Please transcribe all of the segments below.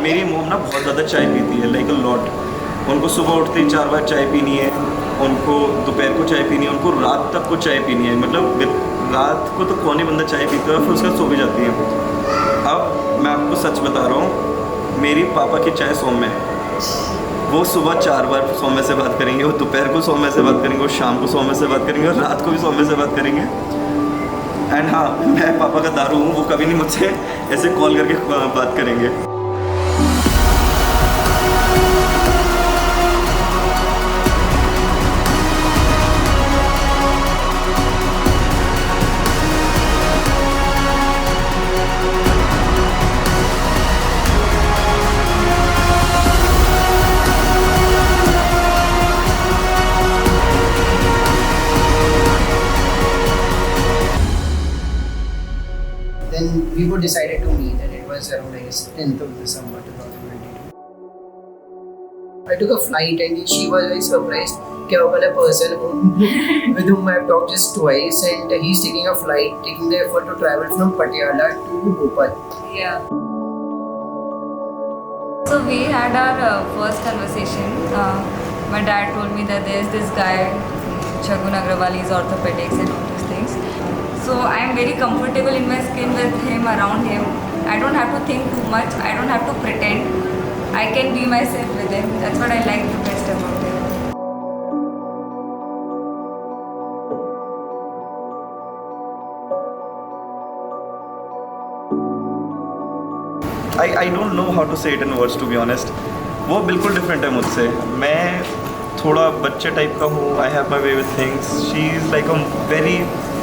मेरी मोम ना बहुत ज़्यादा चाय पीती है, लाइक अ लॉट। उनको सुबह उठते ही 4 बार चाय पीनी है, उनको दोपहर को चाय पीनी है, उनको रात तक को चाय पीनी है। मतलब रात को तो कौन ही बंदा चाय पीता है, फिर उसके बाद सो भी जाती है। अब मैं आपको सच बता रहा हूँ, मेरी पापा की चाय सौम्य है। वो सुबह 4 बार सौम्य से बात करेंगे, वो दोपहर को सौम्य से बात करेंगे, वो शाम को सौम्य से बात करेंगे, और रात को भी सौम्य से बात करेंगे। एंड हाँ, मैं पापा का दारू हूँ, वो कभी नहीं मुझसे ऐसे कॉल करके बात करेंगे। Then we were decided to meet, and it was around, I guess, 10th of December 2022. I took a flight, and she was very surprised. A person with whom I've talked just twice, and he's taking a flight, taking the effort to travel from Patiala to Bhopal. Yeah. So we had our first conversation. My dad told me that there's this guy, Shagun Agrawal, he's orthopedics and all those things. So I am very comfortable in my skin with him, around him. I don't have to think too much. I don't have to pretend. I can be myself with him. That's what I like the best about him. I don't know how to say it in words, to be honest. वो बिल्कुल different है मुझसे। मैं थोड़ा बच्चे type का हूँ। I have my way with things. She is like a very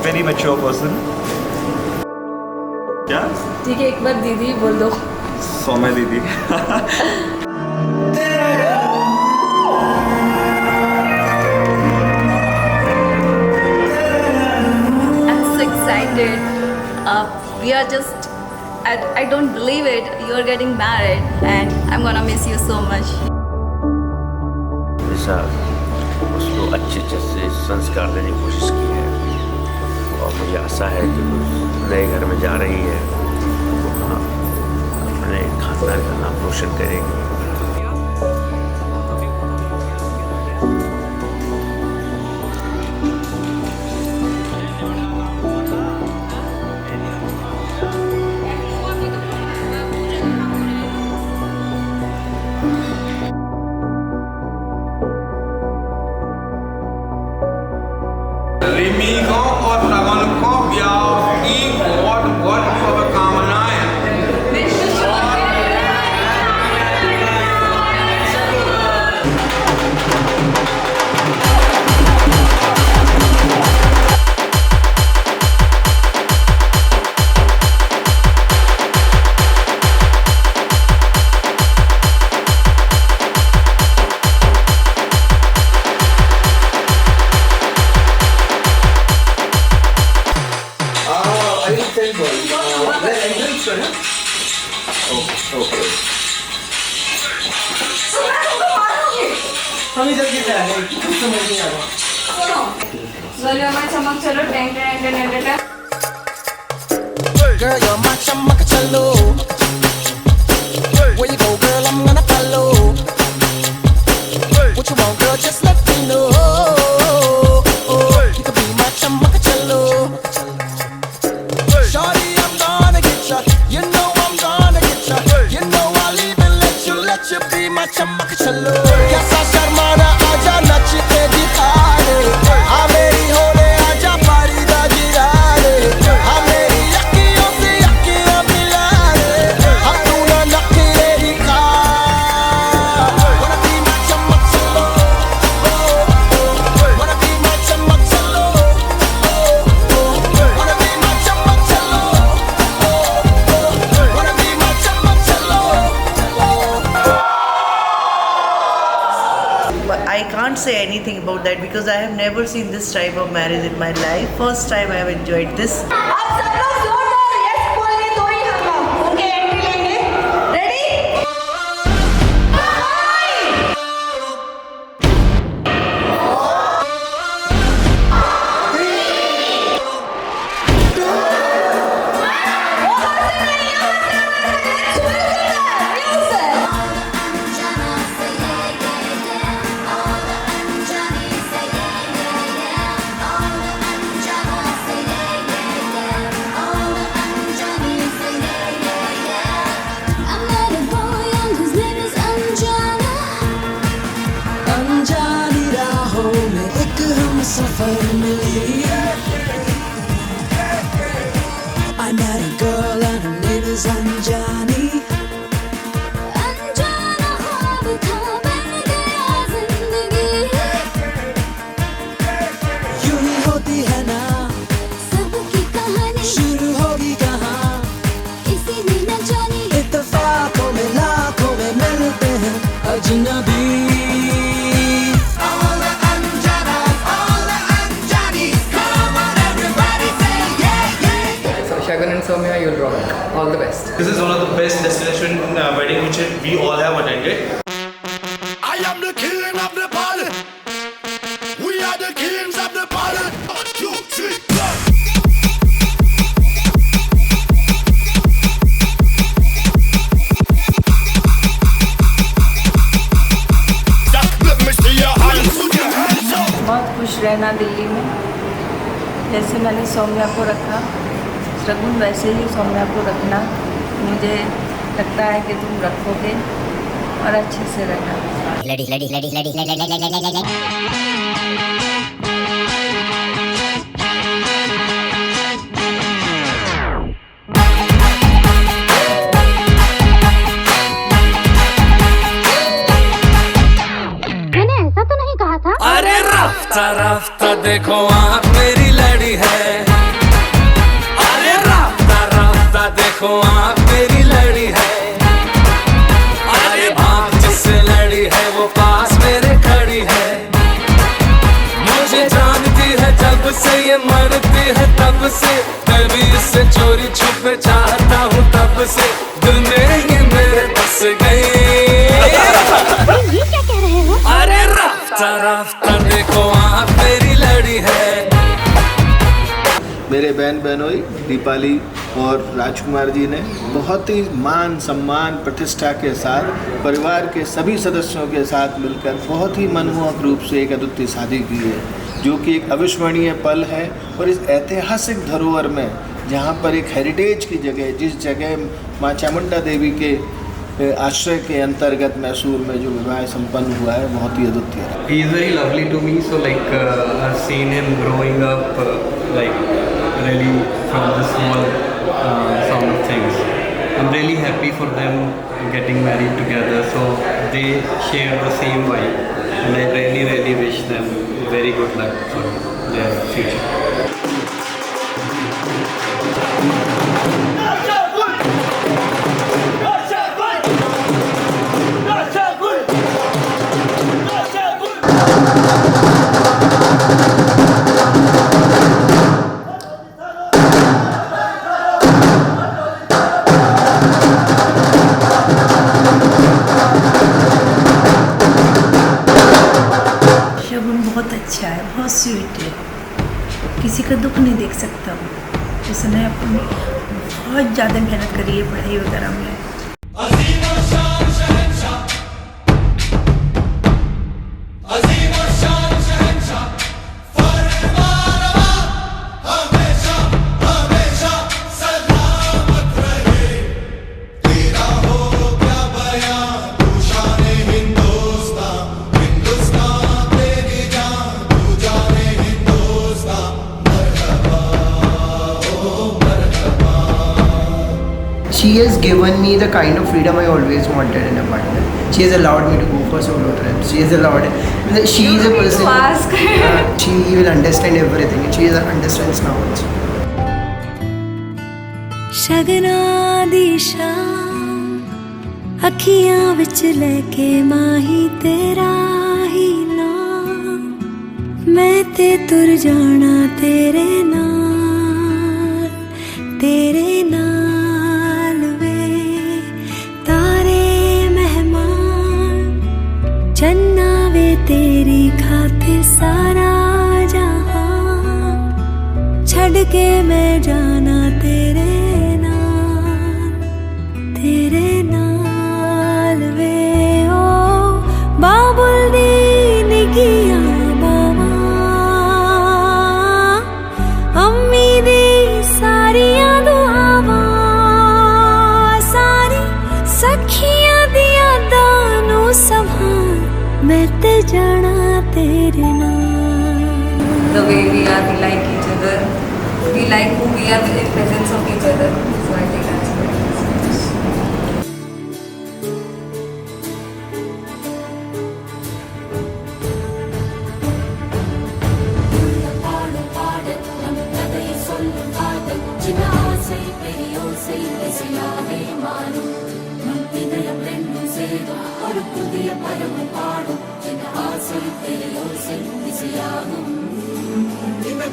very mature person. क्या? ठीक है, एक बार दीदी बोल दो। सौम्य दीदी। I'm so excited. We are just, I don't believe it. You're getting married, and I'm gonna miss you so much. ऐसा उसको अच्छे से संस्कार देने की कोशिश की है, और मुझे आशा है कि उस नए घर में जा रही है वो अपने खानदान का नाम रोशन करेगी। Remigo और लगन को ब्याह की बहुत बहुत शुभकामनाएं। चमक चलो टें टें टें टें टें। Girl, you're my chamacachalo. Where you go, girl, I'm gonna follow. What you want, girl, just let me know. You can be my chamacachalo. Shorty, I'm gonna get ya. You know I'm gonna get ya. You know I'll even let you be my chamacachalo. Yes, I sharmana, aja nachte dikha de. हाँ मेरी होने आजा पारी दा गिरा दे। हाँ मेरी अखियों से अखियाँ मिला दे। हाँ तू ना नखरे दिखा। Wanna be my chamacalo. Wanna be my chamacalo. Wanna be my chamacalo. Wanna be my chamacalo. But I can't say anything about that because I have never seen this type of marriage in my life. First time I have enjoyed this. आप सब लोग जोरदार yes बोलेंगे तो ही हम उनके entry लेंगे। Ready? Music. Soumya, you'll rock. All the best. This is one of the best destination wedding which we all have attended. I am the king of the party. We are the kings of the party. 1, 2, 3, go. Let me see your hands. Put your hands up. बहुत खुश रहना दिल्ली में, जैसे मैंने सौम्या को रखा, शगुन वैसे ही सौम्या को रखना। मुझे लगता है कि तुम रखोगे और अच्छे से रहना। मैंने ऐसा तो नहीं कहा था। अरे राफ्ता राफ्ता देखो आँख मेरी लड़ी है। अरे राफ्ता राफ्ता देखो आँख मेरी लड़ी है। अरे आँख जिससे लड़ी है वो पास मेरे खड़ी है। मुझे जानती है जब से ये मरती है तब से, मैं भी इससे चोरी छुपे चाहता हूँ तब से। दिल में ही मेरे बस गई। ये क्या कह रहे हो? अरे राफ्ता राफ्ता देखो आँख मेरी लड़ी है। मेरे बहन बहनोई दीपाली और राजकुमार जी ने बहुत ही मान सम्मान प्रतिष्ठा के साथ परिवार के सभी सदस्यों के साथ मिलकर बहुत ही मनमोहक रूप से एक अद्वितीय शादी की है, जो कि एक अविस्मरणीय पल है। और इस ऐतिहासिक धरोहर में जहाँ पर एक हेरिटेज की जगह, जिस जगह माँ चामुंडा देवी के आश्रय के अंतर्गत मैसूर में जो विवाह संपन्न हुआ है, बहुत ही अद्वितीय है। He is very lovely to me, so like I've seen him growing up like really from the small sound of things. I'm really happy for them getting married together, so they share the same vibe, and I really wish them very good luck for their future. शगुन बहुत अच्छा है, बहुत sweet है, किसी का दुख नहीं देख सकता हूँ। उसने अपनी बहुत ज़्यादा मेहनत करी है पढ़ाई वगैरह में। She has given me the kind of freedom I always wanted in a partner. She has allowed me to go for solo trips. She has allowed. She is a person. to ask her. She will understand everything. She understands now also. शगना दी शाम अखियां विच लेके माही तेरा ही नाम, मैं ते तुर जाना तेरे नाल, तेरे नाल वे तारे मेहमान, चन्ना वे तेरी खातिर सारा जहां, छड़ के मैं जाना तेरे तेरे नाल वे ओ बाबुल दी निगियां बावां, अम्मी दी सारियां दुआवां, सारी सखियां दी यादां नू संभाल, मैं ते जाना तेरे नाल। The way we are, we like each other. We like who we are in presence of each other. So I think that's very nice.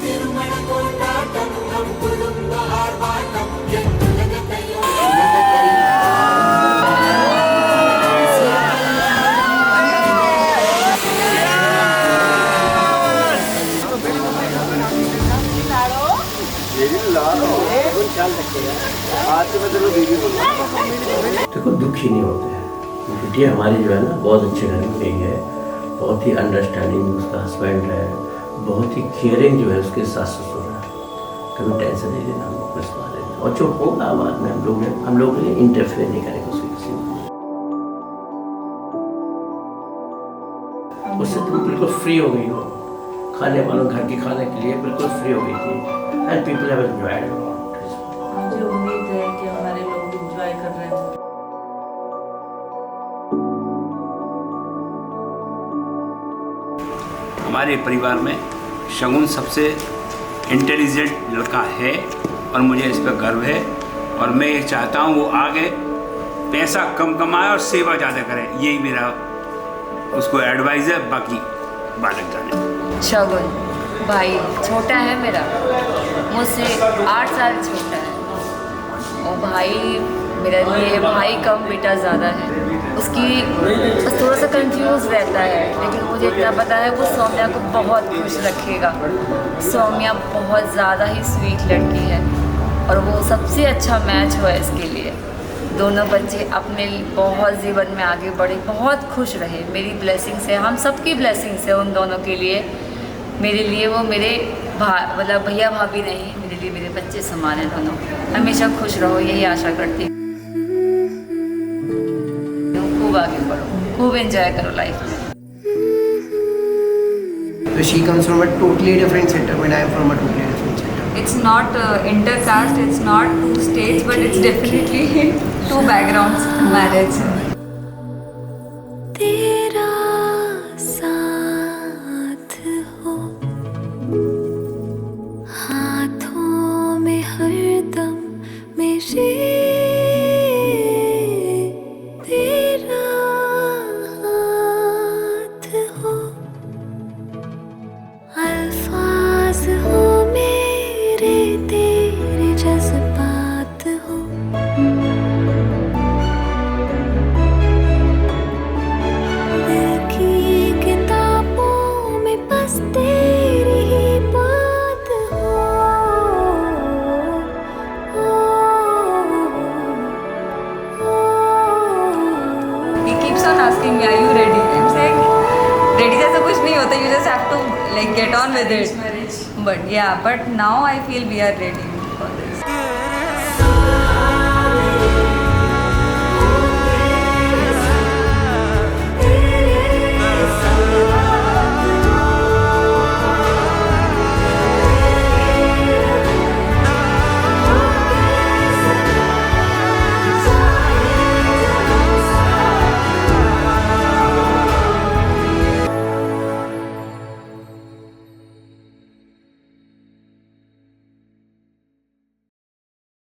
திருமண கொண்டாட்டம் நம் குடும்ப ஆர்ப்பாட்டம் नहीं होते हैं। बिटिया हमारी जो है ना बहुत अच्छे घर में गई है, बहुत ही अंडरस्टैंडिंग उसका हस्बैंड है, बहुत ही केयरिंग जो है उसके सास ससुर है, कभी टेंशन नहीं लेना हम लोग इस बारे में। और जो होगा बाद में हम लोग इंटरफेयर नहीं करेंगे उसके किसी में। उससे तुम बिल्कुल फ्री हो गई हो, खाने वालों घर के खाने के लिए बिल्कुल फ्री हो गई थी। And people have enjoyed. मुझे उम्मीद है कि हमारे लोग एंजॉय कर रहे हैं। हमारे परिवार में शगुन सबसे इंटेलिजेंट लड़का है और मुझे इस पर गर्व है। और मैं ये चाहता हूँ वो आगे पैसा कम कमाए और सेवा ज़्यादा करे, यही मेरा उसको एडवाइस है। बाकी बालक जाने। शगुन भाई छोटा है मेरा, मुझसे 8 साल छोटा है। और भाई मेरे लिए भाई कम बेटा ज़्यादा है। उसकी बस थोड़ा सा कंफ्यूज रहता है, लेकिन मुझे इतना पता है वो सौम्या को बहुत खुश रखेगा। सौम्या बहुत ज़्यादा ही स्वीट लड़की है और वो सबसे अच्छा मैच हुआ इसके लिए। दोनों बच्चे अपने बहुत जीवन में आगे बढ़े, बहुत खुश रहे। मेरी ब्लेसिंग्स है, हम सबकी ब्लेसिंग्स है उन दोनों के लिए। मेरे लिए वो मेरे मतलब भैया भाभी नहीं, मेरे लिए मेरे बच्चे समान हैं दोनों। हमेशा खुश रहो, यही आशा करती हूँ। खूब आगे बढ़ो, खूब एंजॉय करो लाइफ में। So she comes from a totally different setup and I am from a totally different setup. It's not intercaste, it's not 2 states, but it's definitely 2 backgrounds marriage. तेरा साथ हो हाथों में हरदम मेरे, तेरा हाथ हो अल्फाज हो मेरे, तेरे जज्बात हो दिल की किताबों में बस तेरी ही बात हो। He keeps on asking me, are you ready? I'm saying, ready जैसा कुछ नहीं होता, you just have to like get on with it. But yeah, but now I feel we are ready.